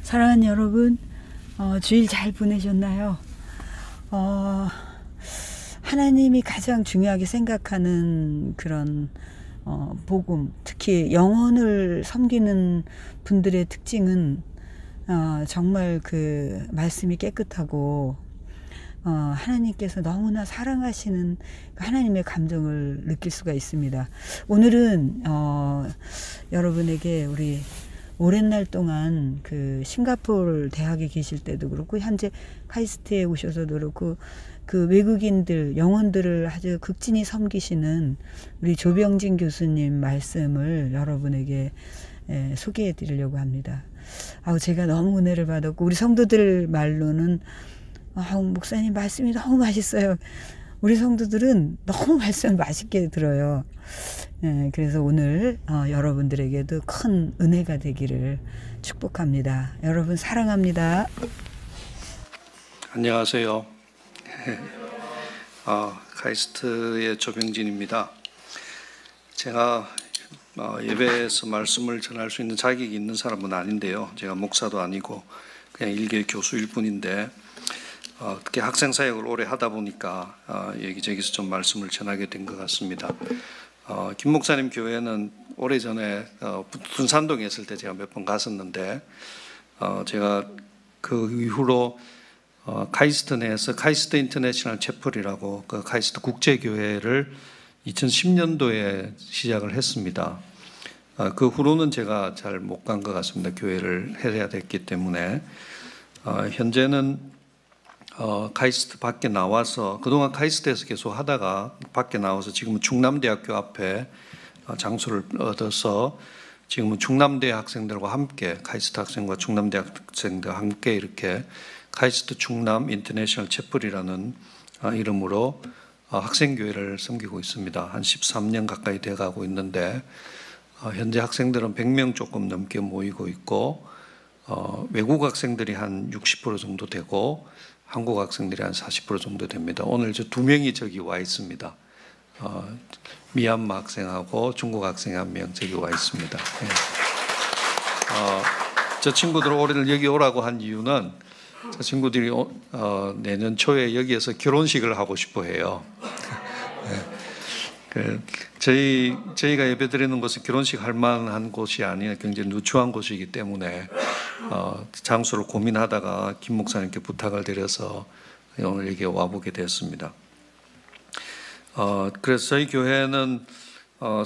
사랑하는 여러분, 주일 잘 보내셨나요? 하나님이 가장 중요하게 생각하는 그런 복음, 특히 영혼을 섬기는 분들의 특징은 정말 그 말씀이 깨끗하고 하나님께서 너무나 사랑하시는 하나님의 감정을 느낄 수가 있습니다. 오늘은 여러분에게 우리 오랜 날 동안 그 싱가포르 대학에 계실 때도 그렇고 현재 카이스트에 오셔서도 그렇고 그 외국인들 영혼들을 아주 극진히 섬기시는 우리 조병진 교수님 말씀을 여러분에게 소개해 드리려고 합니다. 제가 너무 은혜를 받았고 우리 성도들 말로는 목사님 말씀이 너무 맛있어요. 우리 성도들은 너무 말씀을 맛있게 들어요. 그래서 오늘 여러분들에게도 큰 은혜가 되기를 축복합니다. 여러분 사랑합니다. 안녕하세요. 카이스트의 조병진입니다. 제가 예배에서 말씀을 전할 수 있는 자격이 있는 사람은 아닌데요. 제가 목사도 아니고 그냥 일개 교수일 뿐인데 특히 학생 사역을 오래 하다 보니까 여기저기서 좀 말씀을 전하게 된 것 같습니다. 김 목사님 교회는 오래전에 둔산동에 있을 때 제가 몇 번 갔었는데 제가 그 이후로 카이스트 내에서 카이스트 인터내셔널 채플이라고 그 카이스트 국제교회를 2010년도에 시작을 했습니다. 그 후로는 제가 잘 못 간 것 같습니다. 교회를 해야 됐기 때문에. 현재는 카이스트 밖에 나와서 그동안 카이스트에서 계속 하다가 밖에 나와서 지금은 충남대학교 앞에 장소를 얻어서 지금은 충남대 학생들과 함께 카이스트 학생과 충남대 학생들과 함께 이렇게 카이스트 충남 인터내셔널 채플이라는 이름으로 학생교회를 섬기고 있습니다. 한 13년 가까이 돼가고 있는데 현재 학생들은 100명 조금 넘게 모이고 있고 외국 학생들이 한 60% 정도 되고 한국 학생들이 한 40% 정도 됩니다. 오늘 저 2명이 저기 와 있습니다. 미얀마 학생하고 중국 학생이 1명 저기 와 있습니다. 네. 저 친구들 올해 여기 오라고 한 이유는 저 친구들이 내년 초에 여기에서 결혼식을 하고 싶어 해요. 네. 저희가 예배드리는 곳은 결혼식 할 만한 곳이 아니라 굉장히 누추한 곳이기 때문에 장소를 고민하다가 김 목사님께 부탁을 드려서 오늘 여기에 와보게 됐습니다. 그래서 저희 교회는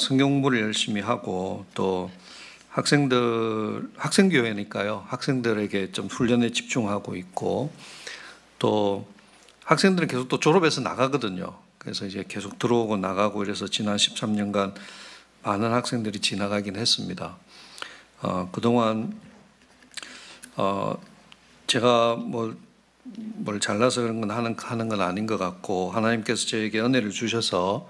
성경 공부를 열심히 하고 또 학생교회니까요. 학생들에게 좀 훈련에 집중하고 있고 또 학생들은 계속 또 졸업해서 나가거든요. 그래서 이제 계속 들어오고 나가고 이래서 지난 13년간 많은 학생들이 지나가긴 했습니다. 그동안 제가 뭘 잘나서 그런 건 하는 건 아닌 것 같고 하나님께서 저에게 은혜를 주셔서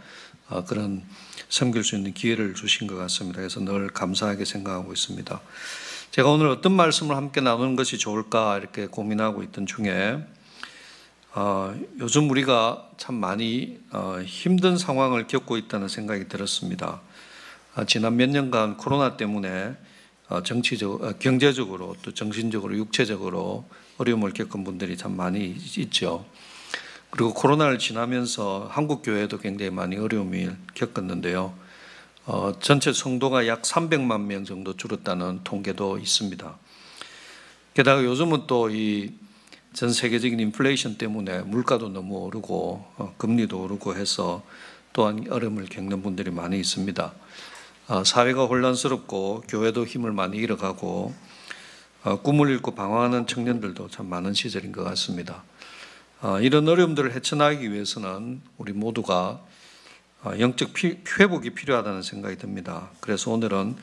그런 섬길 수 있는 기회를 주신 것 같습니다. 그래서 늘 감사하게 생각하고 있습니다. 제가 오늘 어떤 말씀을 함께 나누는 것이 좋을까 이렇게 고민하고 있던 중에 요즘 우리가 참 많이 힘든 상황을 겪고 있다는 생각이 들었습니다. 지난 몇 년간 코로나 때문에 경제적으로 또 정신적으로 육체적으로 어려움을 겪은 분들이 참 많이 있죠. 그리고 코로나를 지나면서 한국 교회도 굉장히 많이 어려움을 겪었는데요. 전체 성도가 약 300만 명 정도 줄었다는 통계도 있습니다. 게다가 요즘은 또 이 전 세계적인 인플레이션 때문에 물가도 너무 오르고 금리도 오르고 해서 또한 어려움을 겪는 분들이 많이 있습니다. 사회가 혼란스럽고 교회도 힘을 많이 잃어가고 꿈을 잃고 방황하는 청년들도 참 많은 시절인 것 같습니다. 이런 어려움들을 헤쳐나가기 위해서는 우리 모두가 영적 회복이 필요하다는 생각이 듭니다. 그래서 오늘은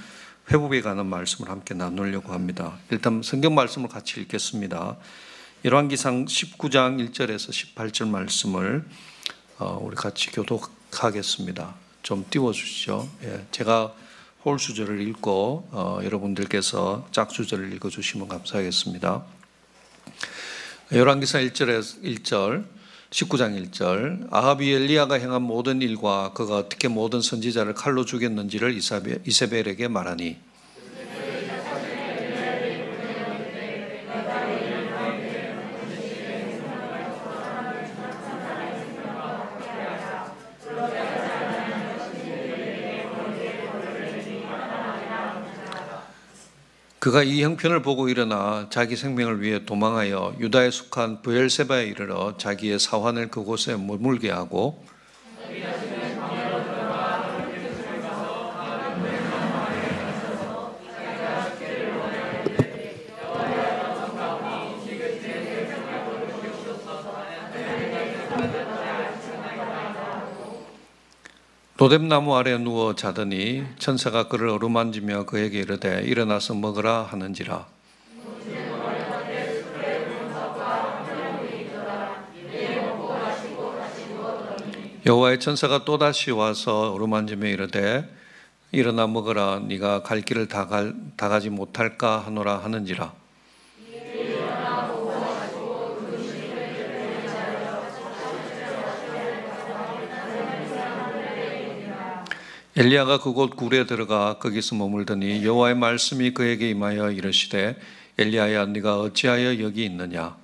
회복에 관한 말씀을 함께 나누려고 합니다. 일단 성경 말씀을 같이 읽겠습니다. 열왕기상 19장 1절에서 18절 말씀을 우리 같이 교독하겠습니다. 좀 띄워주시죠. 제가 홀수절을 읽고 여러분들께서 짝수절을 읽어주시면 감사하겠습니다. 열왕기상 1절 19장 1절 아합이 엘리야가 행한 모든 일과 그가 어떻게 모든 선지자를 칼로 죽였는지를 이세벨에게 말하니 그가 이 형편을 보고 일어나 자기 생명을 위해 도망하여 유다에 속한 브엘세바에 이르러 자기의 사환을 그곳에 머물게 하고 로뎀나무 아래 누워 자더니 천사가 그를 어루만지며 그에게 이르되 일어나서 먹으라 하는지라. 여호와의 천사가 또다시 와서 어루만지며 이르되 일어나 먹으라. 네가 갈 길을 다 가지 못할까 하노라 하는지라. 엘리야가 그곳 굴에 들어가 거기서 머물더니 여호와의 말씀이 그에게 임하여 이르시되 엘리야야 네가 어찌하여 여기 있느냐.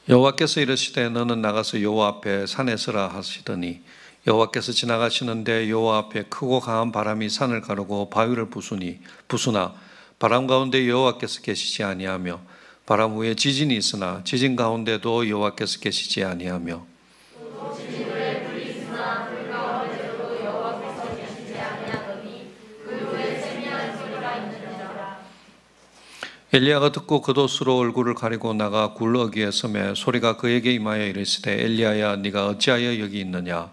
여호와께서 이르시되 너는 나가서 여호와 앞에 산에 서라 하시더니 여호와께서 지나가시는데 여호와 앞에 크고 강한 바람이 산을 가르고 바위를 부수나 바람 가운데 여호와께서 계시지 아니하며 바람 후에 지진이 있으나 지진 가운데도 여호와께서 계시지 아니하며 엘리야가 듣고 겉옷으로 얼굴을 가리고 나가 굴 어귀에 서매 소리가 그에게 임하여 이르시되 엘리야야 네가 어찌하여 여기 있느냐.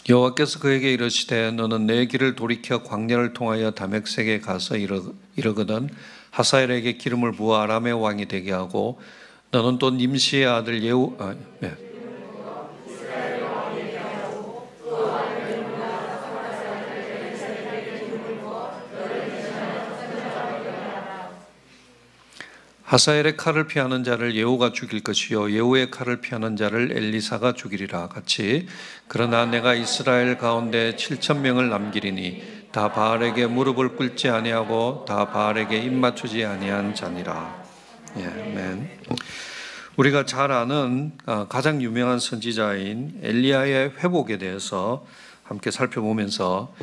여호와께서 그에게 이르시되 너는 내 길을 돌이켜 광야를 통하여 다메섹에 가서 이르거든 하사엘에게 기름을 부어 아람의 왕이 되게 하고 너는 또 님시의 아들 하사엘의 칼을 피하는 자를 예후가 죽일 것이요 예후의 칼을 피하는 자를 엘리사가 죽이리라 같이 그러나 내가 이스라엘 가운데 7,000명을 남기리니 다 바알에게 무릎을 꿇지 아니하고 다 바알에게 입맞추지 아니한 자니라. 아멘. 우리가 잘 아는 가장 유명한 선지자인 엘리야의 회복에 대해서 함께 살펴보면서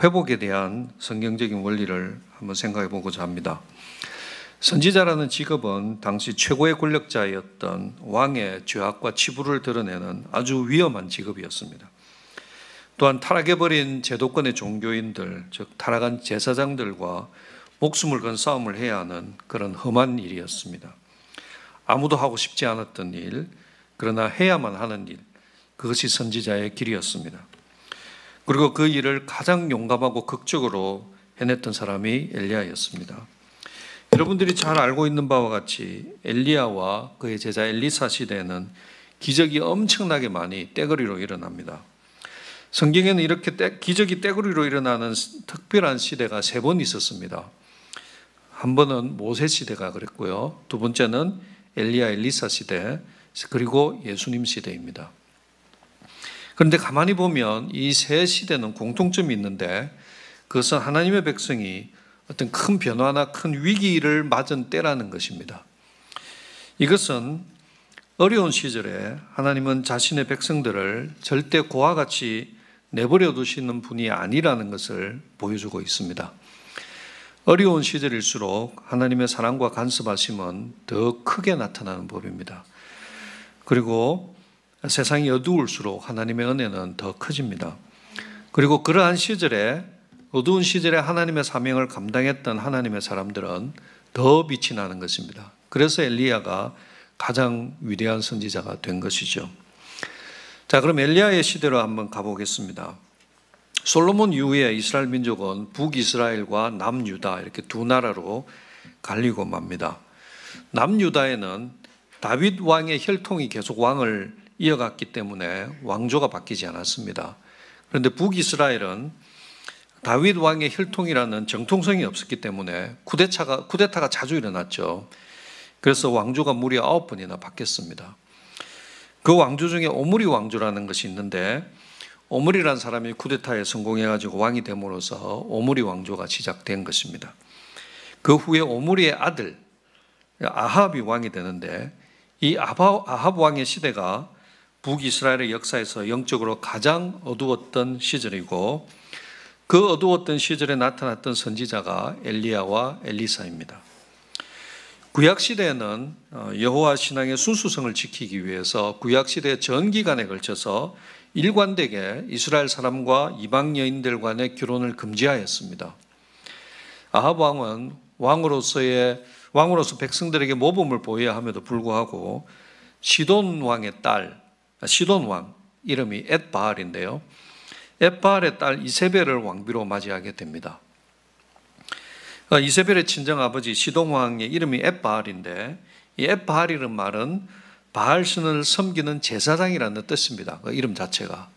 회복에 대한 성경적인 원리를 한번 생각해 보고자 합니다. 선지자라는 직업은 당시 최고의 권력자였던 왕의 죄악과 치부를 드러내는 아주 위험한 직업이었습니다. 또한 타락해버린 제도권의 종교인들, 즉 타락한 제사장들과 목숨을 건 싸움을 해야 하는 그런 험한 일이었습니다. 아무도 하고 싶지 않았던 일, 그러나 해야만 하는 일, 그것이 선지자의 길이었습니다. 그리고 그 일을 가장 용감하고 극적으로 해냈던 사람이 엘리야였습니다. 여러분들이 잘 알고 있는 바와 같이 엘리야와 그의 제자 엘리사 시대에는 기적이 엄청나게 많이 떼거리로 일어납니다. 성경에는 이렇게 기적이 떼거리로 일어나는 특별한 시대가 3번 있었습니다. 한 번은 모세 시대가 그랬고요. 두 번째는 엘리야 엘리사 시대, 그리고 예수님 시대입니다. 그런데 가만히 보면 이 세 시대는 공통점이 있는데 그것은 하나님의 백성이 어떤 큰 변화나 큰 위기를 맞은 때라는 것입니다. 이것은 어려운 시절에 하나님은 자신의 백성들을 절대 고와 같이 내버려 두시는 분이 아니라는 것을 보여주고 있습니다. 어려운 시절일수록 하나님의 사랑과 간섭하심은 더 크게 나타나는 법입니다. 그리고 세상이 어두울수록 하나님의 은혜는 더 커집니다. 그리고 그러한 시절에 어두운 시절에 하나님의 사명을 감당했던 하나님의 사람들은 더 빛이 나는 것입니다. 그래서 엘리야가 가장 위대한 선지자가 된 것이죠. 자, 그럼 엘리야의 시대로 한번 가보겠습니다. 솔로몬 이후에 이스라엘 민족은 북이스라엘과 남유다 이렇게 두 나라로 갈리고 맙니다. 남유다에는 다윗 왕의 혈통이 계속 왕을 이어갔기 때문에 왕조가 바뀌지 않았습니다. 그런데 북이스라엘은 다윗 왕의 혈통이라는 정통성이 없었기 때문에 쿠데타가 자주 일어났죠. 그래서 왕조가 무려 9번이나 바뀌었습니다. 그 왕조 중에 오므리 왕조라는 것이 있는데, 오므리라는 사람이 쿠데타에 성공해가지고 왕이 됨으로써 오므리 왕조가 시작된 것입니다. 그 후에 오므리의 아들 아합이 왕이 되는데, 이 아합 왕의 시대가 북이스라엘의 역사에서 영적으로 가장 어두웠던 시절이고, 그 어두웠던 시절에 나타났던 선지자가 엘리야와 엘리사입니다. 구약시대에는 여호와 신앙의 순수성을 지키기 위해서 구약시대 전 기간에 걸쳐서 일관되게 이스라엘 사람과 이방 여인들 간의 결혼을 금지하였습니다. 아합 왕은 왕으로서 백성들에게 모범을 보여야 함에도 불구하고 시돈 왕의 딸, 시돈 왕 이름이 엣바알인데요. 엣바알의 딸 이세벨을 왕비로 맞이하게 됩니다. 이세벨의 친정아버지 시돈 왕의 이름이 엣바알인데, 이 엣바알이라는 말은 바알신을 섬기는 제사장이라는 뜻입니다. 그 이름 자체가.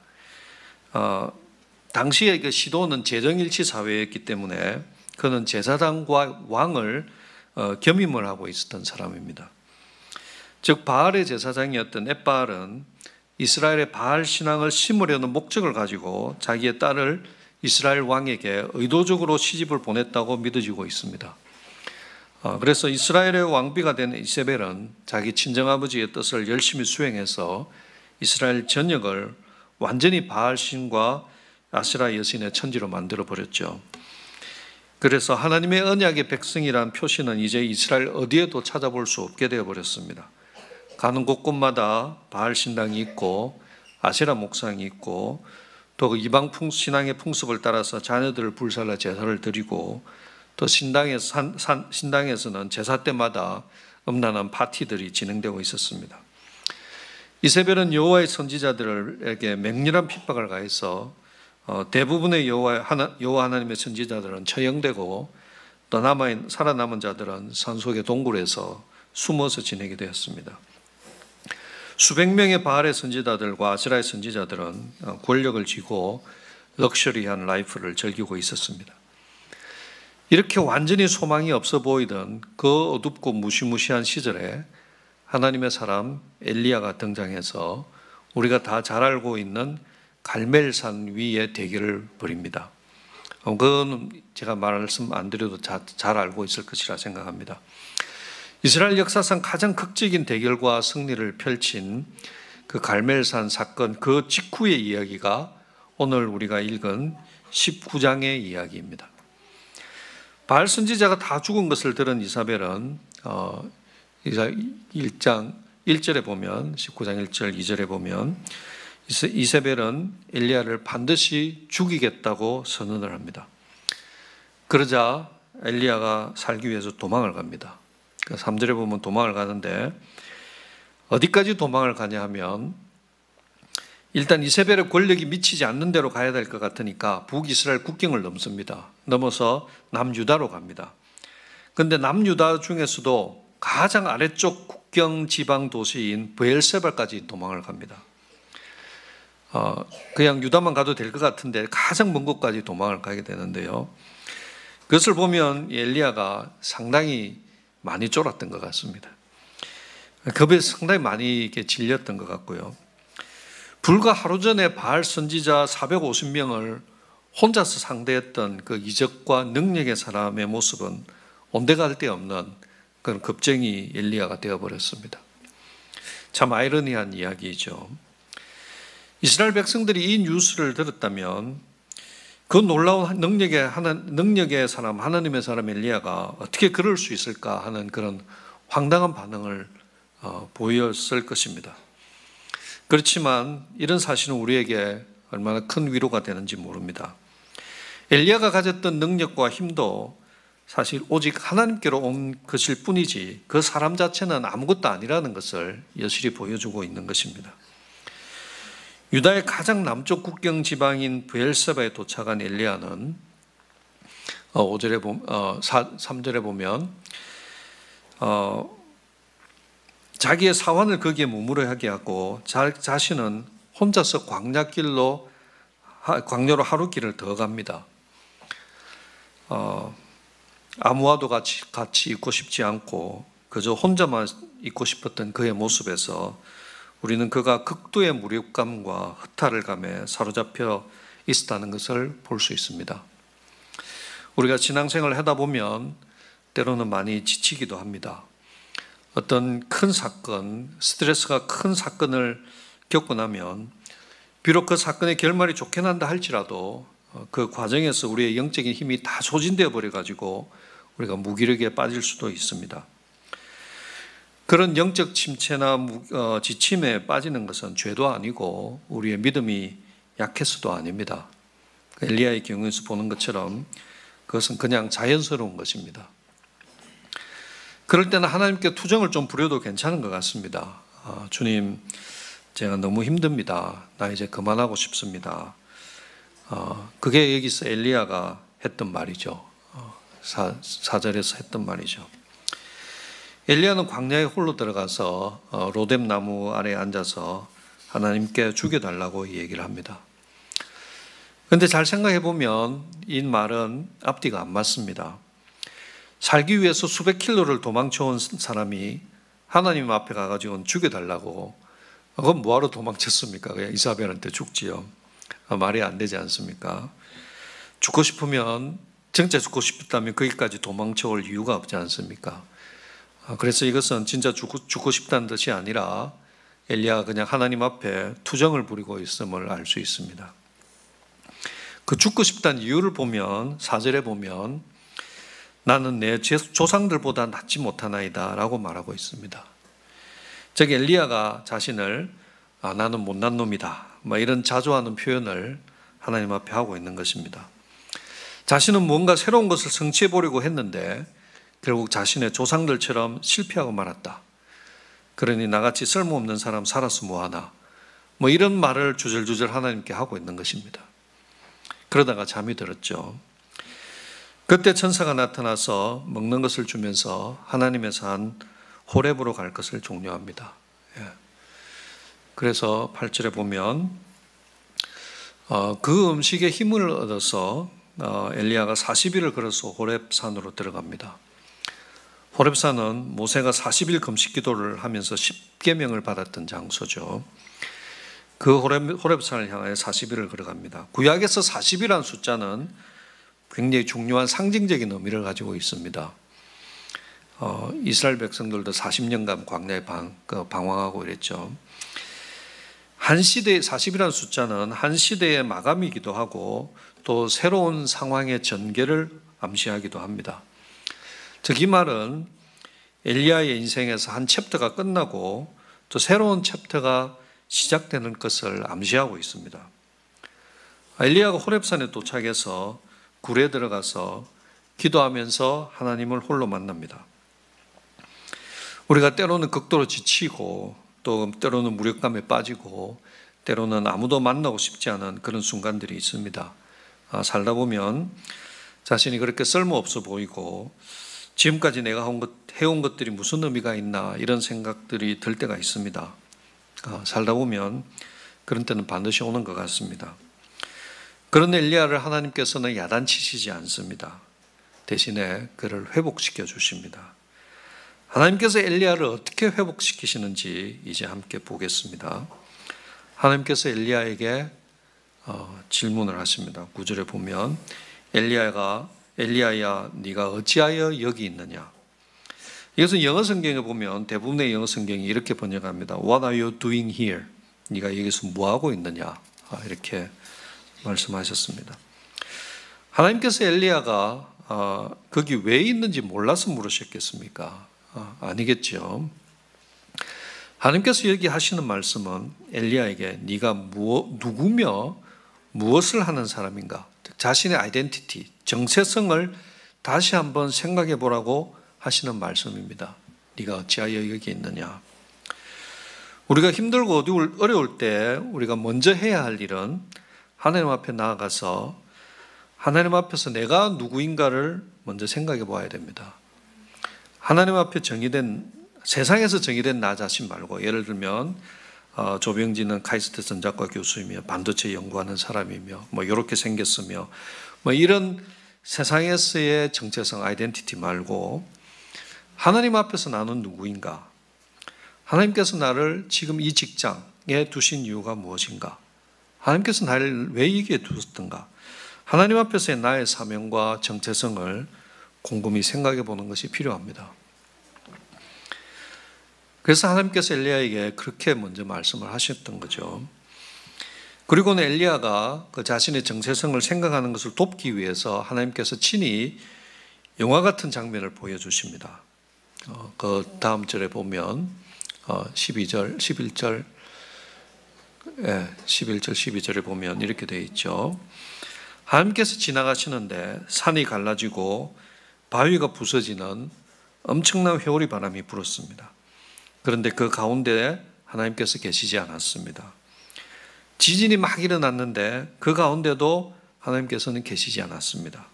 당시에 그 시돈은 재정일치 사회였기 때문에 그는 제사장과 왕을 겸임을 하고 있었던 사람입니다. 즉 바알의 제사장이었던 엣바알은 이스라엘의 바알 신앙을 심으려는 목적을 가지고 자기의 딸을 이스라엘 왕에게 의도적으로 시집을 보냈다고 믿어지고 있습니다. 그래서 이스라엘의 왕비가 된 이세벨은 자기 친정아버지의 뜻을 열심히 수행해서 이스라엘 전역을 완전히 바알 신과 아세라 여신의 천지로 만들어 버렸죠. 그래서 하나님의 언약의 백성이란 표시는 이제 이스라엘 어디에도 찾아볼 수 없게 되어 버렸습니다. 가는 곳곳마다 바알 신당이 있고 아세라 목상이 있고, 또 이방 신앙의 풍습을 따라서 자녀들을 불살라 제사를 드리고, 또 신당에서는 제사 때마다 음란한 파티들이 진행되고 있었습니다. 이세벨은 여호와의 선지자들에게 맹렬한 핍박을 가해서 대부분의 여호와 하나님의 선지자들은 처형되고, 또 살아남은 자들은 산속의 동굴에서 숨어서 지내게 되었습니다. 수백 명의 바알의 선지자들과 아세라의 선지자들은 권력을 쥐고 럭셔리한 라이프를 즐기고 있었습니다. 이렇게 완전히 소망이 없어 보이던 그 어둡고 무시무시한 시절에 하나님의 사람 엘리야가 등장해서 우리가 다 잘 알고 있는 갈멜산 위에 대결을 벌입니다. 그건 제가 말씀 안 드려도 잘 알고 있을 것이라 생각합니다. 이스라엘 역사상 가장 극적인 대결과 승리를 펼친 그 갈멜산 사건, 그 직후의 이야기가 오늘 우리가 읽은 19장의 이야기입니다. 바알 선지자가 다 죽은 것을 들은 이사벨은 1장 1절에 보면, 19장 1절 2절에 보면 이세벨은 엘리야를 반드시 죽이겠다고 선언을 합니다. 그러자 엘리야가 살기 위해서 도망을 갑니다. 3절에 보면 도망을 가는데, 어디까지 도망을 가냐 하면, 일단 이세벨의 권력이 미치지 않는 대로 가야 될 것 같으니까 북이스라엘 국경을 넘습니다. 넘어서 남유다로 갑니다. 그런데 남유다 중에서도 가장 아래쪽 국경 지방 도시인 브엘세바까지 도망을 갑니다. 그냥 유다만 가도 될 것 같은데 가장 먼 곳까지 도망을 가게 되는데요. 그것을 보면 엘리야가 상당히 많이 쫄았던 것 같습니다. 겁에 상당히 많이 이렇게 질렸던 것 같고요. 불과 하루 전에 바알 선지자 450명을 혼자서 상대했던 그 이적과 능력의 사람의 모습은 온데갈 데 없는 그런 겁쟁이 엘리야가 되어버렸습니다. 참 아이러니한 이야기죠. 이스라엘 백성들이 이 뉴스를 들었다면 그 놀라운 능력의 사람, 하나님의 사람 엘리야가 어떻게 그럴 수 있을까 하는 그런 황당한 반응을 보였을 것입니다. 그렇지만 이런 사실은 우리에게 얼마나 큰 위로가 되는지 모릅니다. 엘리야가 가졌던 능력과 힘도 사실 오직 하나님께로 온 것일 뿐이지 그 사람 자체는 아무것도 아니라는 것을 여실히 보여주고 있는 것입니다. 유다의 가장 남쪽 국경 지방인 브엘세바에 도착한 엘리야는 3절에 보면 자기의 사환을 거기에 머무르게 하고 자신은 혼자서 광야길로 광야로 하루길을 더 갑니다. 아무와도 같이 있고 싶지 않고 그저 혼자만 있고 싶었던 그의 모습에서 우리는 그가 극도의 무력감과 허탈감에 사로잡혀 있었다는 것을 볼 수 있습니다. 우리가 신앙생활을 하다 보면 때로는 많이 지치기도 합니다. 어떤 큰 사건, 스트레스가 큰 사건을 겪고 나면 비록 그 사건의 결말이 좋게 난다 할지라도 그 과정에서 우리의 영적인 힘이 다 소진되어 버려가지고 우리가 무기력에 빠질 수도 있습니다. 그런 영적 침체나 지침에 빠지는 것은 죄도 아니고 우리의 믿음이 약해서도 아닙니다. 엘리야의 경우에서 보는 것처럼 그것은 그냥 자연스러운 것입니다. 그럴 때는 하나님께 투정을 좀 부려도 괜찮은 것 같습니다. 주님, 제가 너무 힘듭니다. 나 이제 그만하고 싶습니다. 그게 여기서 엘리야가 했던 말이죠. 4절에서 했던 말이죠. 엘리야는 광야에 홀로 들어가서 로뎀 나무 아래에 앉아서 하나님께 죽여달라고 얘기를 합니다. 그런데 잘 생각해 보면 이 말은 앞뒤가 안 맞습니다. 살기 위해서 수백 킬로를 도망쳐온 사람이 하나님 앞에 가가지고 죽여달라고, 그건 뭐하러 도망쳤습니까? 그냥 이사벨한테 죽지요. 말이 안 되지 않습니까? 죽고 싶으면, 진짜 죽고 싶다면 거기까지 도망쳐올 이유가 없지 않습니까? 그래서 이것은 진짜 죽고 싶다는 뜻이 아니라 엘리야가 그냥 하나님 앞에 투정을 부리고 있음을 알 수 있습니다. 그 죽고 싶다는 이유를 보면 4절에 보면 나는 내 조상들보다 낫지 못하나이다 라고 말하고 있습니다. 즉 엘리야가 자신을 나는 못난 놈이다 이런 자조하는 표현을 하나님 앞에 하고 있는 것입니다. 자신은 뭔가 새로운 것을 성취해 보려고 했는데 결국 자신의 조상들처럼 실패하고 말았다. 그러니 나같이 쓸모없는 사람 살아서 뭐하나, 이런 말을 주절주절 하나님께 하고 있는 것입니다. 그러다가 잠이 들었죠. 그때 천사가 나타나서 먹는 것을 주면서 하나님의 산 호렙으로 갈 것을 종료합니다. 그래서 8절에 보면 그 음식에 힘을 얻어서 엘리야가 40일을 걸어서 호렙산으로 들어갑니다. 호렙산은 모세가 40일 금식 기도를 하면서 10계명을 받았던 장소죠. 그 호렙산을 향하여 40일을 걸어갑니다. 구약에서 40이라는 숫자는 굉장히 중요한 상징적인 의미를 가지고 있습니다. 이스라엘 백성들도 40년간 광야에 방황하고 이랬죠. 한 시대의 40이라는 숫자는 한 시대의 마감이기도 하고 또 새로운 상황의 전개를 암시하기도 합니다. 즉 이 말은 엘리야의 인생에서 한 챕터가 끝나고 또 새로운 챕터가 시작되는 것을 암시하고 있습니다. 엘리야가 호렙산에 도착해서 굴에 들어가서 기도하면서 하나님을 홀로 만납니다. 우리가 때로는 극도로 지치고 또 때로는 무력감에 빠지고 때로는 아무도 만나고 싶지 않은 그런 순간들이 있습니다. 살다 보면 자신이 그렇게 쓸모없어 보이고 지금까지 내가 해온 것들이 무슨 의미가 있나 이런 생각들이 들 때가 있습니다. 살다 보면 그런 때는 반드시 오는 것 같습니다. 그런 엘리야를 하나님께서는 야단치시지 않습니다. 대신에 그를 회복시켜 주십니다. 하나님께서 엘리야를 어떻게 회복시키시는지 이제 함께 보겠습니다. 하나님께서 엘리야에게 질문을 하십니다. 9절에 보면 엘리야야 네가 어찌하여 여기 있느냐. 이것은 영어 성경에 보면 대부분의 영어 성경이 이렇게 번역합니다. What are you doing here? 네가 여기서 뭐하고 있느냐 이렇게 말씀하셨습니다. 하나님께서 엘리야가 거기 왜 있는지 몰라서 물으셨겠습니까? 아니겠죠. 하나님께서 여기 하시는 말씀은 엘리야에게 네가 누구며 무엇을 하는 사람인가, 자신의 아이덴티티, 정체성을 다시 한번 생각해 보라고 하시는 말씀입니다. 네가 어찌하여 여기 있느냐. 우리가 힘들고 어려울 때 우리가 먼저 해야 할 일은 하나님 앞에 나아가서 하나님 앞에서 내가 누구인가를 먼저 생각해 보아야 됩니다. 하나님 앞에 세상에서 정의된 나 자신 말고, 예를 들면 조병진은 카이스트 전자과 교수이며 반도체 연구하는 사람이며 뭐 이렇게 생겼으며 뭐 이런 세상에서의 정체성 아이덴티티 말고 하나님 앞에서 나는 누구인가? 하나님께서 나를 지금 이 직장에 두신 이유가 무엇인가? 하나님께서 나를 왜 여기에 두셨던가? 하나님 앞에서의 나의 사명과 정체성을 곰곰이 생각해 보는 것이 필요합니다. 그래서 하나님께서 엘리야에게 그렇게 먼저 말씀을 하셨던 거죠. 그리고는 엘리야가 그 자신의 정체성을 생각하는 것을 돕기 위해서 하나님께서 친히 영화 같은 장면을 보여주십니다. 그 다음 절에 보면 11절, 12절에 보면 이렇게 되어 있죠. 하나님께서 지나가시는데 산이 갈라지고 바위가 부서지는 엄청난 회오리 바람이 불었습니다. 그런데 그 가운데 하나님께서 계시지 않았습니다. 지진이 막 일어났는데 그 가운데도 하나님께서는 계시지 않았습니다.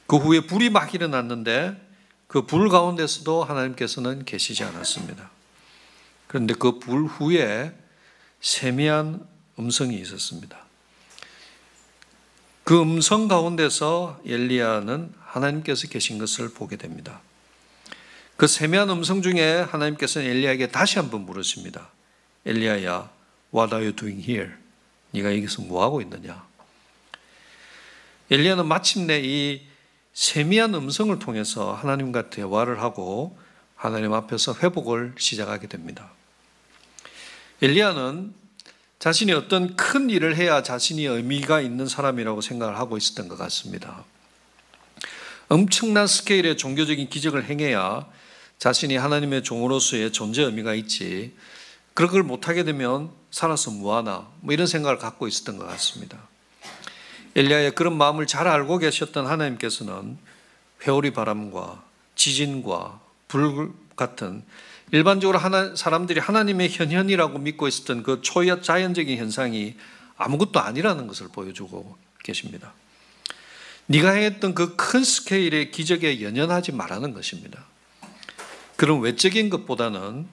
그 후에 불이 막 일어났는데 그 불 가운데서도 하나님께서는 계시지 않았습니다. 그런데 그 불 후에 세미한 음성이 있었습니다. 그 음성 가운데서 엘리야는 하나님께서 계신 것을 보게 됩니다. 그 세미한 음성 중에 하나님께서는 엘리야에게 다시 한번 물으십니다. 엘리야야, what are you doing here? 네가 여기서 뭐하고 있느냐? 엘리야는 마침내 이 세미한 음성을 통해서 하나님과 대화를 하고 하나님 앞에서 회복을 시작하게 됩니다. 엘리야는 자신이 어떤 큰 일을 해야 자신이 의미가 있는 사람이라고 생각을 하고 있었던 것 같습니다. 엄청난 스케일의 종교적인 기적을 행해야 자신이 하나님의 종으로서의 존재 의미가 있지, 그런 걸 못하게 되면 살아서 뭐하나, 뭐 이런 생각을 갖고 있었던 것 같습니다. 엘리야의 그런 마음을 잘 알고 계셨던 하나님께서는 회오리 바람과 지진과 불 같은 일반적으로 사람들이 하나님의 현현이라고 믿고 있었던 그 초자연적인 현상이 아무것도 아니라는 것을 보여주고 계십니다. 네가 했던 그 큰 스케일의 기적에 연연하지 말라는 것입니다. 그런 외적인 것보다는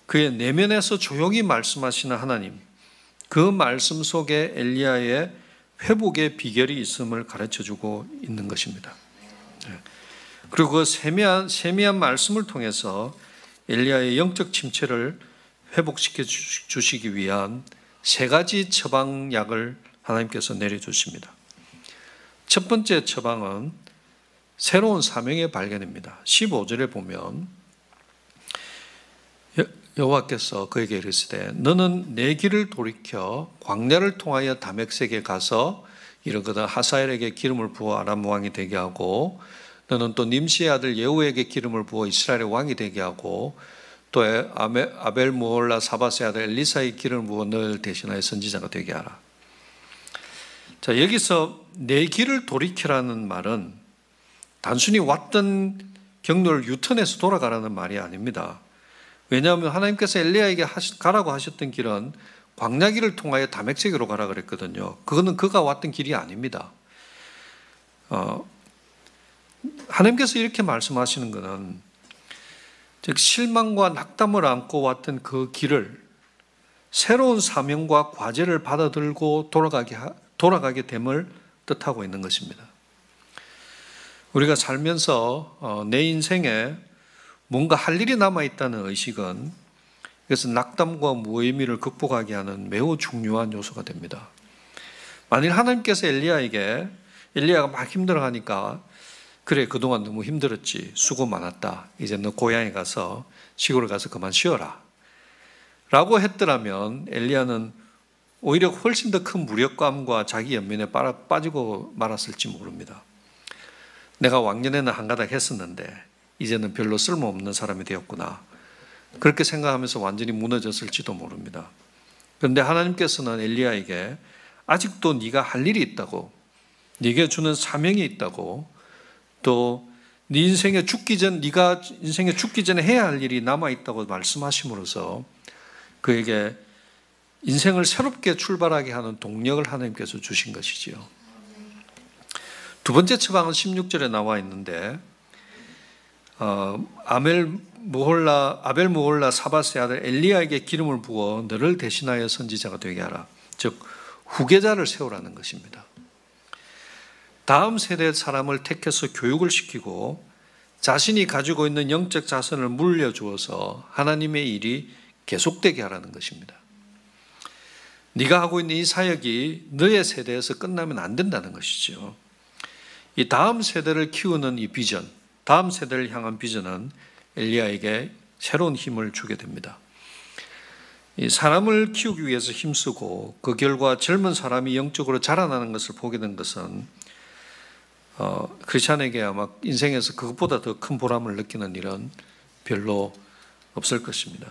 그의 내면에서 조용히 말씀하시는 하나님, 그 말씀 속에 엘리야의 회복의 비결이 있음을 가르쳐주고 있는 것입니다. 그리고 그 세미한 말씀을 통해서 엘리야의 영적 침체를 회복시켜 주시기 위한 세 가지 처방약을 하나님께서 내려주십니다. 첫 번째 처방은 새로운 사명의 발견입니다. 15절에 보면 여호와께서 그에게 이르시되 너는 내 길을 돌이켜 광야를 통하여 다메섹에 가서 이르거든 하사엘에게 기름을 부어 아람 왕이 되게 하고 너는 또 님시의 아들 예후에게 기름을 부어 이스라엘의 왕이 되게 하고 또 아벨 무올라 사바스의 아들 엘리사의 기름을 부어 너를 대신하여 선지자가 되게 하라. 자, 여기서 내 길을 돌이키라는 말은 단순히 왔던 경로를 유턴해서 돌아가라는 말이 아닙니다. 왜냐하면 하나님께서 엘리야에게 가라고 하셨던 길은 광야길을 통하여 다메섹으로 가라 그랬거든요. 그거는 그가 왔던 길이 아닙니다. 하나님께서 이렇게 말씀하시는 것은 즉 실망과 낙담을 안고 왔던 그 길을 새로운 사명과 과제를 받아들고 돌아가게 됨을 뜻하고 있는 것입니다. 우리가 살면서 내 인생에 뭔가 할 일이 남아있다는 의식은 그래서 낙담과 무의미를 극복하게 하는 매우 중요한 요소가 됩니다. 만일 하나님께서 엘리야가 막 힘들어하니까 그래 그동안 너무 힘들었지 수고 많았다 이제 너 고향에 가서 시골에 가서 그만 쉬어라 라고 했더라면 엘리야는 오히려 훨씬 더 큰 무력감과 자기 연민에 빠지고 말았을지 모릅니다. 내가 왕년에는 한가닥 했었는데 이제는 별로 쓸모없는 사람이 되었구나 그렇게 생각하면서 완전히 무너졌을지도 모릅니다. 그런데 하나님께서는 엘리야에게 아직도 네가 할 일이 있다고 네게 주는 사명이 있다고 또 네 인생에 네가 인생에 죽기 전에 해야 할 일이 남아있다고 말씀하심으로써 그에게 인생을 새롭게 출발하게 하는 동력을 하나님께서 주신 것이지요. 두 번째 처방은 16절에 나와 있는데 아벨 무홀라 사바스의 아들 엘리야에게 기름을 부어 너를 대신하여 선지자가 되게 하라. 즉 후계자를 세우라는 것입니다. 다음 세대 사람을 택해서 교육을 시키고 자신이 가지고 있는 영적 자산을 물려주어서 하나님의 일이 계속되게 하라는 것입니다. 네가 하고 있는 이 사역이 너의 세대에서 끝나면 안 된다는 것이죠. 이 다음 세대를 키우는 이 비전, 다음 세대를 향한 비전은 엘리야에게 새로운 힘을 주게 됩니다. 이 사람을 키우기 위해서 힘쓰고 그 결과 젊은 사람이 영적으로 자라나는 것을 보게 된 것은 크리스찬에게 아마 인생에서 그것보다 더 큰 보람을 느끼는 일은 별로 없을 것입니다.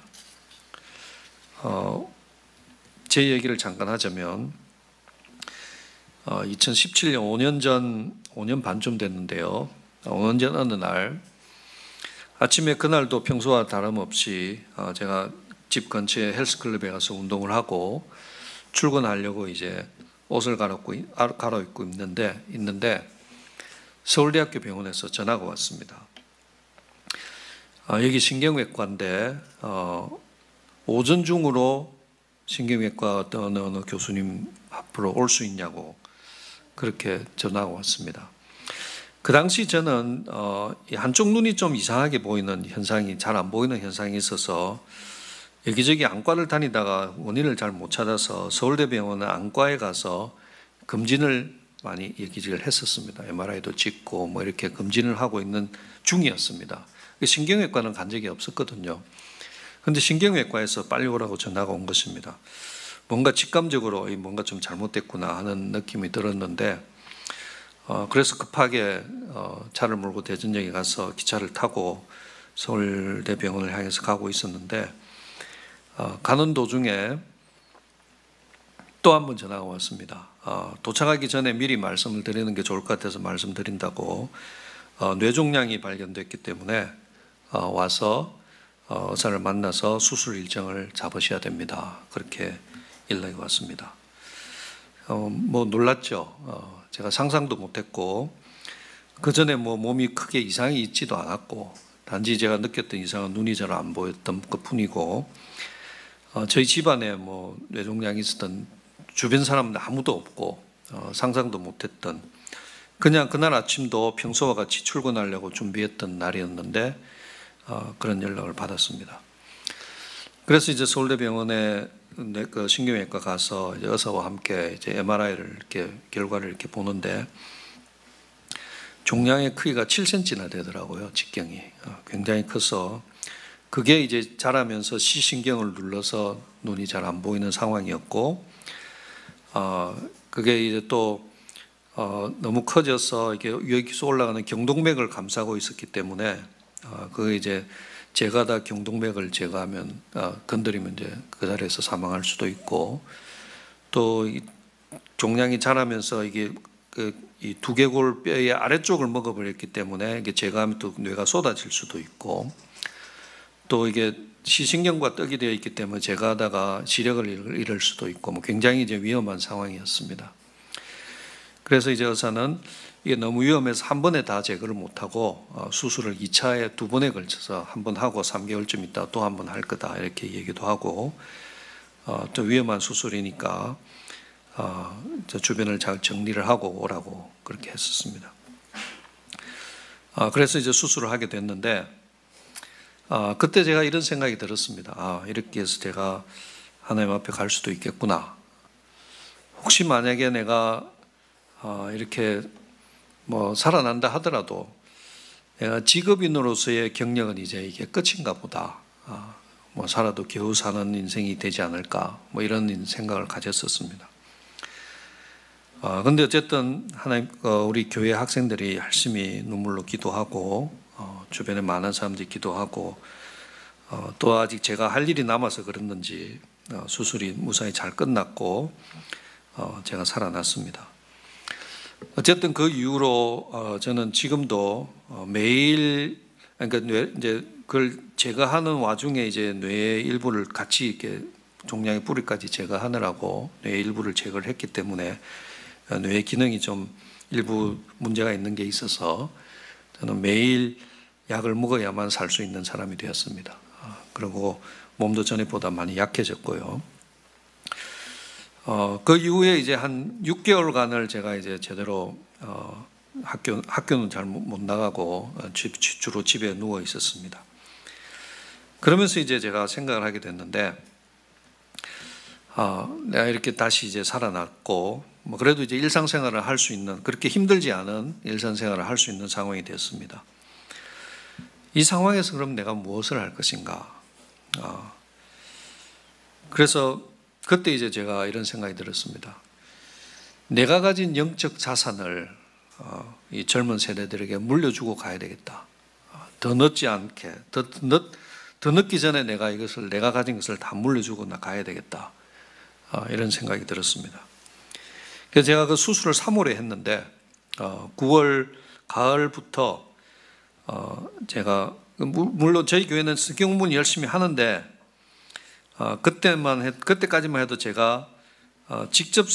제 얘기를 잠깐 하자면 2017년 5년 반쯤 됐는데요. 5년 전 어느 날 아침에 그날도 평소와 다름없이 제가 집 근처에 헬스클럽에 가서 운동을 하고 출근하려고 이제 옷을 갈아입고 있는데 서울대학교 병원에서 전화가 왔습니다. 여기 신경외과인데 오전 중으로 신경외과 어느 교수님 앞으로 올 수 있냐고 그렇게 전화가 왔습니다. 그 당시 저는 한쪽 눈이 좀 이상하게 보이는 현상이 잘 안 보이는 현상이 있어서 여기저기 안과를 다니다가 원인을 잘 못 찾아서 서울대병원의 안과에 가서 검진을 많이 여기저기를 했었습니다. MRI도 찍고 뭐 이렇게 검진을 하고 있는 중이었습니다. 신경외과는 간 적이 없었거든요. 그런데 신경외과에서 빨리 오라고 전화가 온 것입니다. 뭔가 직감적으로 뭔가 좀 잘못됐구나 하는 느낌이 들었는데 그래서 급하게 차를 몰고 대전역에 가서 기차를 타고 서울대병원을 향해서 가고 있었는데 가는 도중에 또 한 번 전화가 왔습니다. 도착하기 전에 미리 말씀을 드리는 게 좋을 것 같아서 말씀드린다고 뇌종양이 발견됐기 때문에 와서 의사를 만나서 수술 일정을 잡으셔야 됩니다. 그렇게 연락이 왔습니다. 뭐 놀랐죠. 제가 상상도 못했고 그 전에 뭐 몸이 크게 이상이 있지도 않았고 단지 제가 느꼈던 이상은 눈이 잘 안 보였던 것뿐이고 저희 집안에 뭐 뇌종양이 있었던 주변 사람들 아무도 없고 상상도 못했던 그냥 그날 아침도 평소와 같이 출근하려고 준비했던 날이었는데 그런 연락을 받았습니다. 그래서 이제 서울대병원에 그 신경외과 가서 이제 의사와 함께 이제 MRI를 이렇게 결과를 이렇게 보는데 종양의 크기가 7cm나 되더라고요. 직경이 굉장히 커서 그게 이제 자라면서 시신경을 눌러서 눈이 잘 안 보이는 상황이었고 그게 이제 또 너무 커져서 이게 여기서 올라가는 경동맥을 감싸고 있었기 때문에 그 이제 제가다 경동맥을 제거하면 건드리면 이제 그 자리에서 사망할 수도 있고 또 종양이 자라면서 이게 이 두개골 뼈의 아래쪽을 먹어버렸기 때문에 이게 제거하면 또 뇌가 쏟아질 수도 있고 또 이게 시신경과 떡이 되어 있기 때문에 제거하다가 시력을 잃을 수도 있고 뭐 굉장히 이제 위험한 상황이었습니다. 그래서 이제 의사는 이게 너무 위험해서 한 번에 다 제거를 못하고 수술을 2차에 2번에 걸쳐서 한 번 하고 3개월쯤 있다 또 한 번 할 거다 이렇게 얘기도 하고 또 위험한 수술이니까 저 주변을 잘 정리를 하고 오라고 그렇게 했었습니다. 그래서 이제 수술을 하게 됐는데 그때 제가 이런 생각이 들었습니다. 이렇게 해서 제가 하나님 앞에 갈 수도 있겠구나. 혹시 만약에 내가 이렇게 뭐 살아난다 하더라도 내가 직업인으로서의 경력은 이제 이게 끝인가 보다. 뭐 살아도 겨우 사는 인생이 되지 않을까. 뭐 이런 생각을 가졌었습니다. 근데 어쨌든 하나님 우리 교회 학생들이 열심히 눈물로 기도하고 주변에 많은 사람들이 기도하고 또 아직 제가 할 일이 남아서 그랬는지 수술이 무사히 잘 끝났고 제가 살아났습니다. 어쨌든 그 이후로 저는 지금도 매일 그러니까 이제 그걸 제거하는 와중에 이제 뇌의 일부를 같이 이렇게 종양의 뿌리까지 제거하느라고 뇌의 일부를 제거를 했기 때문에 뇌의 기능이 좀 일부 문제가 있는 게 있어서 저는 매일 약을 먹어야만 살 수 있는 사람이 되었습니다. 그리고 몸도 전에보다 많이 약해졌고요. 그 이후에 이제 한 6개월간을 제가 이제 제대로 학교는 잘 못 나가고 주로 집에 누워 있었습니다. 그러면서 이제 제가 생각을 하게 됐는데, 내가 이렇게 다시 이제 살아났고, 뭐 그래도 이제 일상생활을 할 수 있는, 그렇게 힘들지 않은 일상생활을 할 수 있는 상황이 됐습니다. 이 상황에서 그럼 내가 무엇을 할 것인가? 그래서 그때 이제 제가 이런 생각이 들었습니다. 내가 가진 영적 자산을 이 젊은 세대들에게 물려주고 가야 되겠다. 더 늦지 않게, 더 늦기 전에 내가 가진 것을 다 물려주고 가야 되겠다. 이런 생각이 들었습니다. 그래서 제가 그 수술을 3월에 했는데 9월 가을부터 제가 물론 저희 교회는 성경 공부는 열심히 하는데 그때까지만 해도 제가 직접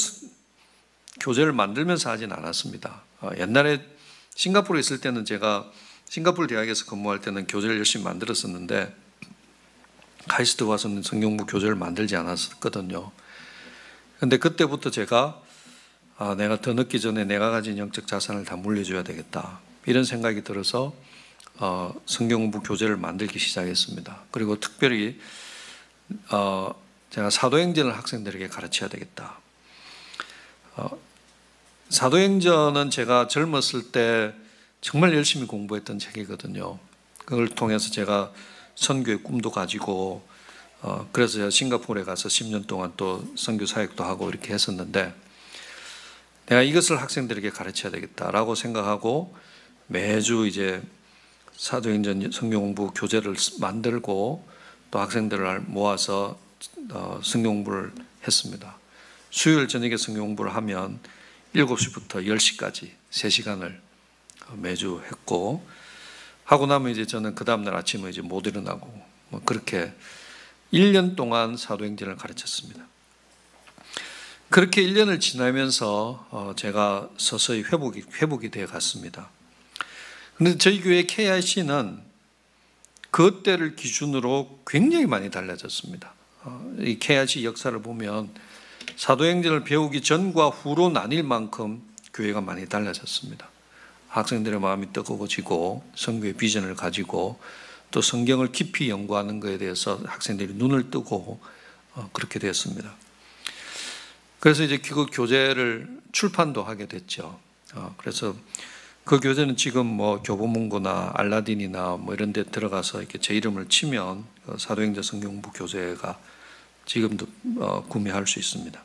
교재를 만들면서 하진 않았습니다. 옛날에 싱가포르에 있을 때는 제가 싱가포르 대학에서 근무할 때는 교재를 열심히 만들었었는데 카이스트 와서는 성경 공부 교재를 만들지 않았거든요. 근데 그때부터 제가 내가 더 늦기 전에 내가 가진 영적 자산을 다 물려줘야 되겠다. 이런 생각이 들어서 성경 공부 교재를 만들기 시작했습니다. 그리고 특별히 제가 사도행전을 학생들에게 가르쳐야 되겠다. 사도행전은 제가 젊었을 때 정말 열심히 공부했던 책이거든요. 그걸 통해서 제가 선교의 꿈도 가지고 그래서 제가 싱가포르에 가서 10년 동안 또 선교 사역도 하고 이렇게 했었는데 내가 이것을 학생들에게 가르쳐야 되겠다라고 생각하고 매주 이제 사도행전 성경 공부 교재를 만들고 또 학생들을 모아서 성경 공부를 했습니다. 수요일 저녁에 성경 공부를 하면 7시부터 10시까지 3시간을 매주 했고 하고 나면 이제 저는 그 다음날 아침에 이제 못 일어나고 뭐 그렇게 1년 동안 사도행전을 가르쳤습니다. 그렇게 1년을 지나면서 제가 서서히 회복이 되어 갔습니다. 그런데 저희 교회 KIC는 그때를 기준으로 굉장히 많이 달라졌습니다. 이 KIC 역사를 보면 사도행전을 배우기 전과 후로 나뉠 만큼 교회가 많이 달라졌습니다. 학생들의 마음이 뜨거워지고 선교의 비전을 가지고 또 성경을 깊이 연구하는 것에 대해서 학생들이 눈을 뜨고 그렇게 됐습니다. 그래서 이제 그 교재를 출판도 하게 됐죠. 그래서 그 교재는 지금 뭐 교보문고나 알라딘이나 뭐 이런 데 들어가서 이렇게 제 이름을 치면 사도행전 성경공부 교재가 지금도 구매할 수 있습니다.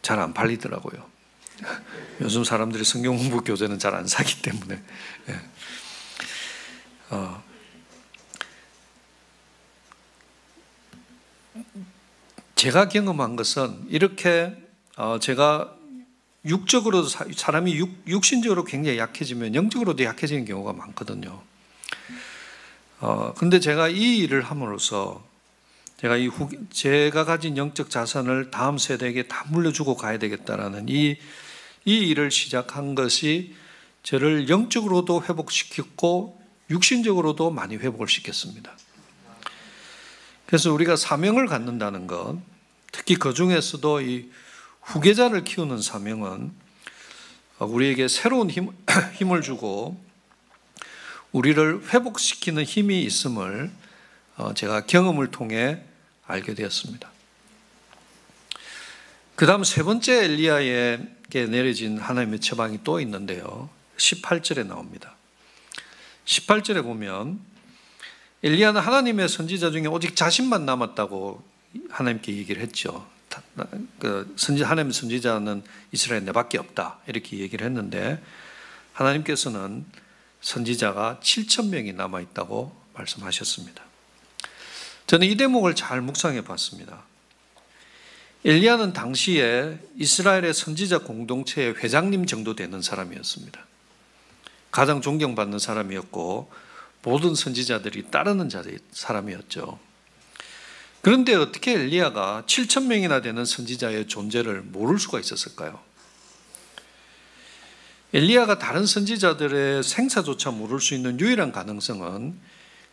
잘 안 팔리더라고요. 요즘 사람들이 성경공부 교재는 잘 안 사기 때문에. 제가 경험한 것은 이렇게 제가 육적으로도 사람이 육신적으로 굉장히 약해지면 영적으로도 약해지는 경우가 많거든요. 근데 제가 이 일을 함으로써 제가 가진 영적 자산을 다음 세대에게 다 물려주고 가야 되겠다라는 이 일을 시작한 것이 저를 영적으로도 회복시켰고 육신적으로도 많이 회복을 시켰습니다. 그래서 우리가 사명을 갖는다는 것, 특히 그 중에서도 이 후계자를 키우는 사명은 우리에게 새로운 힘을 주고 우리를 회복시키는 힘이 있음을 제가 경험을 통해 알게 되었습니다. 그 다음 세 번째 엘리야에게 내려진 하나님의 처방이 또 있는데요. 18절에 나옵니다. 18절에 보면 엘리야는 하나님의 선지자 중에 오직 자신만 남았다고 하나님께 얘기를 했죠. 하나님의 선지자는 이스라엘 내밖에 없다 이렇게 얘기를 했는데 하나님께서는 선지자가 7,000명이 남아있다고 말씀하셨습니다. 저는 이 대목을 잘 묵상해 봤습니다. 엘리야는 당시에 이스라엘의 선지자 공동체의 회장님 정도 되는 사람이었습니다. 가장 존경받는 사람이었고 모든 선지자들이 따르는 사람이었죠. 그런데 어떻게 엘리야가 7,000명이나 되는 선지자의 존재를 모를 수가 있었을까요? 엘리야가 다른 선지자들의 생사조차 모를 수 있는 유일한 가능성은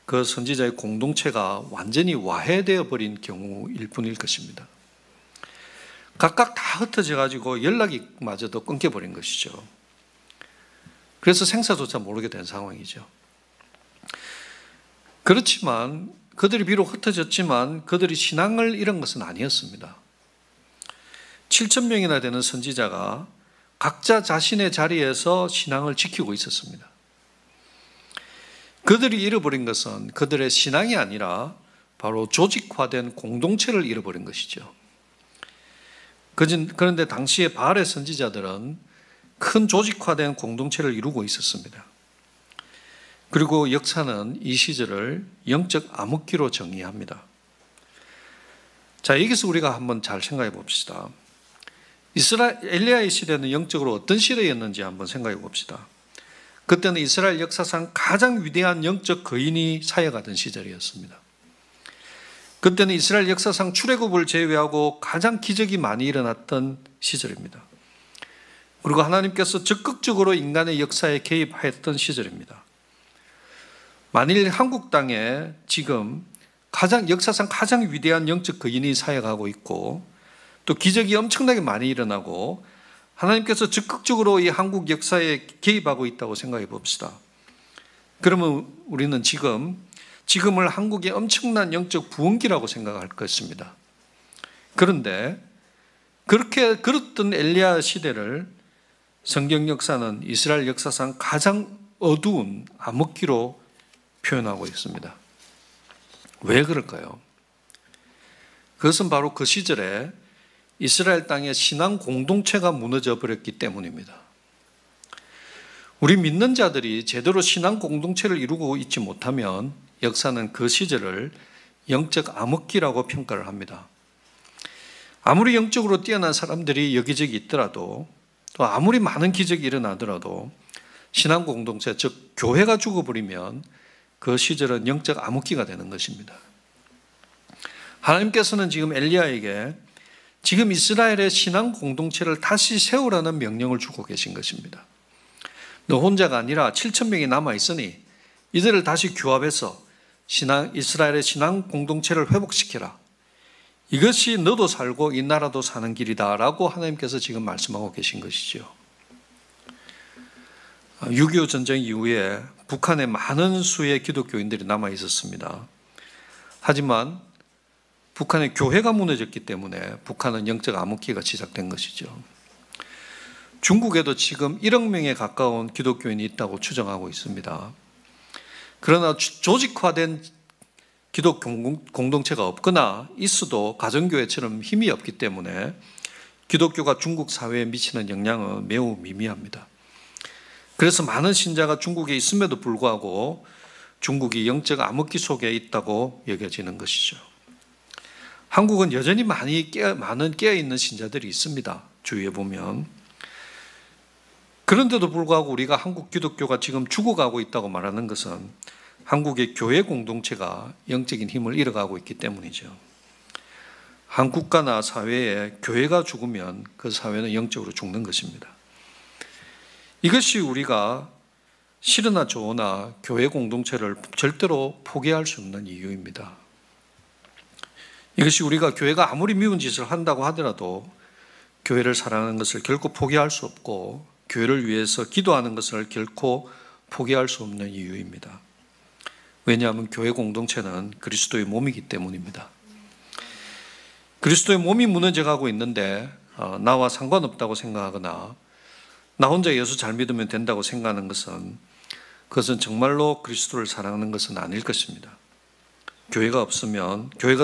그 선지자의 공동체가 완전히 와해되어 버린 경우일 뿐일 것입니다. 각각 다 흩어져 가지고 연락이 마저도 끊겨버린 것이죠. 그래서 생사조차 모르게 된 상황이죠. 그렇지만 그들이 비록 흩어졌지만 그들이 신앙을 잃은 것은 아니었습니다. 7,000명이나 되는 선지자가 각자 자신의 자리에서 신앙을 지키고 있었습니다. 그들이 잃어버린 것은 그들의 신앙이 아니라 바로 조직화된 공동체를 잃어버린 것이죠. 그런데 당시에 바알의 선지자들은 큰 조직화된 공동체를 이루고 있었습니다. 그리고 역사는 이 시절을 영적 암흑기로 정의합니다. 자, 여기서 우리가 한번 잘 생각해 봅시다. 엘리야의 시대는 영적으로 어떤 시대였는지 한번 생각해 봅시다. 그때는 이스라엘 역사상 가장 위대한 영적 거인이 사역하던 시절이었습니다. 그때는 이스라엘 역사상 출애굽을 제외하고 가장 기적이 많이 일어났던 시절입니다. 그리고 하나님께서 적극적으로 인간의 역사에 개입했던 시절입니다. 만일 한국 땅에 지금 역사상 가장 위대한 영적 거인이 사역하고 있고 또 기적이 엄청나게 많이 일어나고 하나님께서 적극적으로 이 한국 역사에 개입하고 있다고 생각해 봅시다. 그러면 우리는 지금을 한국의 엄청난 영적 부흥기라고 생각할 것입니다. 그런데 그렇던 엘리야 시대를 성경 역사는 이스라엘 역사상 가장 어두운 암흑기로 표현하고 있습니다. 왜 그럴까요? 그것은 바로 그 시절에 이스라엘 땅의 신앙 공동체가 무너져 버렸기 때문입니다. 우리 믿는 자들이 제대로 신앙 공동체를 이루고 있지 못하면 역사는 그 시절을 영적 암흑기라고 평가를 합니다. 아무리 영적으로 뛰어난 사람들이 여기저기 있더라도 또 아무리 많은 기적이 일어나더라도 신앙 공동체, 즉 교회가 죽어버리면 그 시절은 영적 암흑기가 되는 것입니다. 하나님께서는 지금 엘리야에게 지금 이스라엘의 신앙 공동체를 다시 세우라는 명령을 주고 계신 것입니다. 너 혼자가 아니라 7,000명이 남아있으니 이들을 다시 규합해서 이스라엘의 신앙 공동체를 회복시켜라. 이것이 너도 살고 이 나라도 사는 길이다 라고 하나님께서 지금 말씀하고 계신 것이죠. 6.25 전쟁 이후에 북한에 많은 수의 기독교인들이 남아 있었습니다. 하지만 북한의 교회가 무너졌기 때문에 북한은 영적 암흑기가 시작된 것이죠. 중국에도 지금 1억 명에 가까운 기독교인이 있다고 추정하고 있습니다. 그러나 조직화된 기독 공동체가 없거나 있어도 가정교회처럼 힘이 없기 때문에 기독교가 중국 사회에 미치는 영향은 매우 미미합니다. 그래서 많은 신자가 중국에 있음에도 불구하고 중국이 영적 암흑기 속에 있다고 여겨지는 것이죠. 한국은 여전히 많은 깨어있는 신자들이 있습니다. 주위에 보면. 그런데도 불구하고 우리가 한국 기독교가 지금 죽어가고 있다고 말하는 것은 한국의 교회 공동체가 영적인 힘을 잃어가고 있기 때문이죠. 한 국가나 사회에 교회가 죽으면 그 사회는 영적으로 죽는 것입니다. 이것이 우리가 싫으나 좋으나 교회 공동체를 절대로 포기할 수 없는 이유입니다. 이것이 우리가 교회가 아무리 미운 짓을 한다고 하더라도 교회를 사랑하는 것을 결코 포기할 수 없고 교회를 위해서 기도하는 것을 결코 포기할 수 없는 이유입니다. 왜냐하면 교회 공동체는 그리스도의 몸이기 때문입니다. 그리스도의 몸이 무너져가고 있는데 나와 상관없다고 생각하거나 나 혼자 예수 잘 믿으면 된다고 생각하는 그것은 정말로 그리스도를 사랑하는 것은 아닐 것입니다. 교회가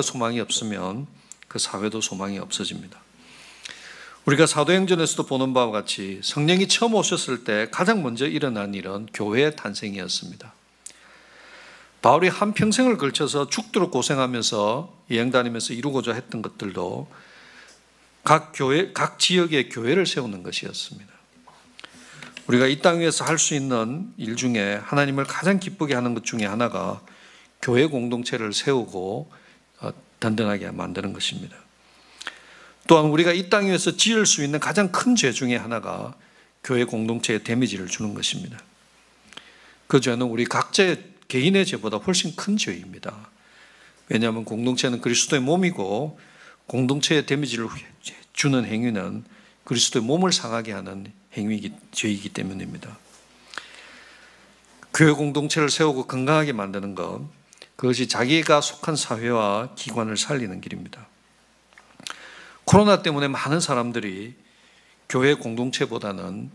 소망이 없으면 그 사회도 소망이 없어집니다. 우리가 사도행전에서도 보는 바와 같이 성령이 처음 오셨을 때 가장 먼저 일어난 일은 교회의 탄생이었습니다. 바울이 한평생을 걸쳐서 죽도록 고생하면서 여행 다니면서 이루고자 했던 것들도 각 지역의 교회를 세우는 것이었습니다. 우리가 이 땅 위에서 할 수 있는 일 중에 하나님을 가장 기쁘게 하는 것 중에 하나가 교회 공동체를 세우고 든든하게 만드는 것입니다. 또한 우리가 이 땅 위에서 지을 수 있는 가장 큰 죄 중에 하나가 교회 공동체에 데미지를 주는 것입니다. 그 죄는 우리 각자의 개인의 죄보다 훨씬 큰 죄입니다. 왜냐하면 공동체는 그리스도의 몸이고 공동체에 데미지를 주는 행위는 그리스도의 몸을 상하게 하는 죄이기 때문입니다. 교회 공동체를 세우고 건강하게 만드는 것, 그것이 자기가 속한 사회와 기관을 살리는 길입니다. 코로나 때문에 많은 사람들이 교회 공동체보다는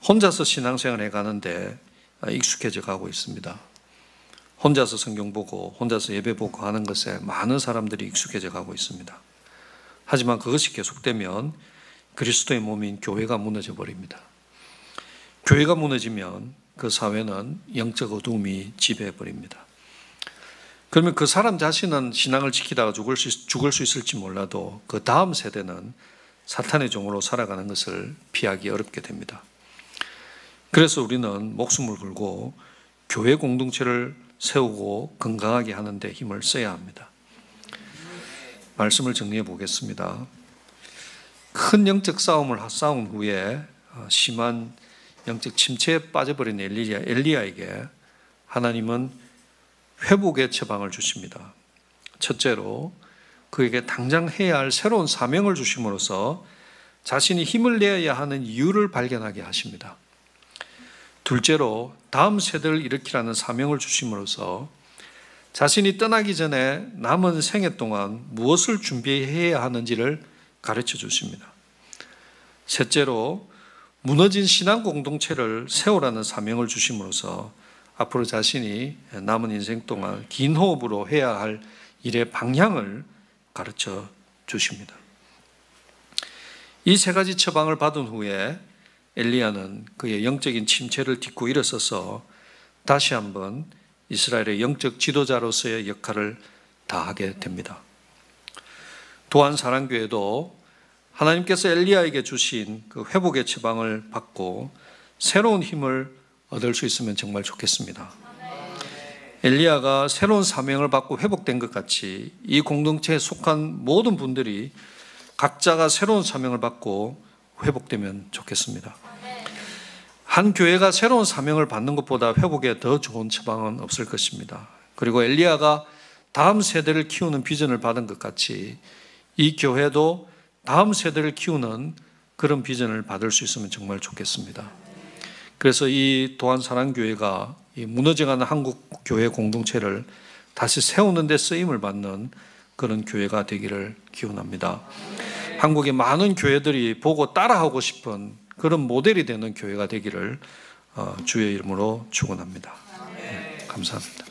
혼자서 신앙생활을 해가는데 익숙해져 가고 있습니다. 혼자서 성경 보고 혼자서 예배 보고 하는 것에 많은 사람들이 익숙해져 가고 있습니다. 하지만 그것이 계속되면 그리스도의 몸인 교회가 무너져 버립니다. 교회가 무너지면 그 사회는 영적 어두움이 지배해 버립니다. 그러면 그 사람 자신은 신앙을 지키다가 죽을 수 있을지 몰라도 그 다음 세대는 사탄의 종으로 살아가는 것을 피하기 어렵게 됩니다. 그래서 우리는 목숨을 걸고 교회 공동체를 세우고 건강하게 하는 데 힘을 써야 합니다. 말씀을 정리해 보겠습니다. 큰 영적 싸움을 싸운 후에 심한 영적 침체에 빠져버린 엘리야에게 하나님은 회복의 처방을 주십니다. 첫째로 그에게 당장 해야 할 새로운 사명을 주심으로써 자신이 힘을 내어야 하는 이유를 발견하게 하십니다. 둘째로 다음 세대를 일으키라는 사명을 주심으로써 자신이 떠나기 전에 남은 생애 동안 무엇을 준비해야 하는지를 가르쳐 주십니다. 셋째로 무너진 신앙 공동체를 세우라는 사명을 주심으로써 앞으로 자신이 남은 인생 동안 긴 호흡으로 해야 할 일의 방향을 가르쳐 주십니다. 이 세 가지 처방을 받은 후에 엘리야는 그의 영적인 침체를 딛고 일어서서 다시 한번 이스라엘의 영적 지도자로서의 역할을 다하게 됩니다. 또한 사랑교회도 하나님께서 엘리야에게 주신 그 회복의 처방을 받고 새로운 힘을 얻을 수 있으면 정말 좋겠습니다. 엘리야가 새로운 사명을 받고 회복된 것 같이 이 공동체에 속한 모든 분들이 각자가 새로운 사명을 받고 회복되면 좋겠습니다. 한 교회가 새로운 사명을 받는 것보다 회복에 더 좋은 처방은 없을 것입니다. 그리고 엘리야가 다음 세대를 키우는 비전을 받은 것 같이 이 교회도 다음 세대를 키우는 그런 비전을 받을 수 있으면 정말 좋겠습니다. 그래서 이 도안사랑교회가 이 무너져가는 한국 교회 공동체를 다시 세우는 데 쓰임을 받는 그런 교회가 되기를 기원합니다. 한국의 많은 교회들이 보고 따라하고 싶은 그런 모델이 되는 교회가 되기를 주의 이름으로 축원합니다. 감사합니다.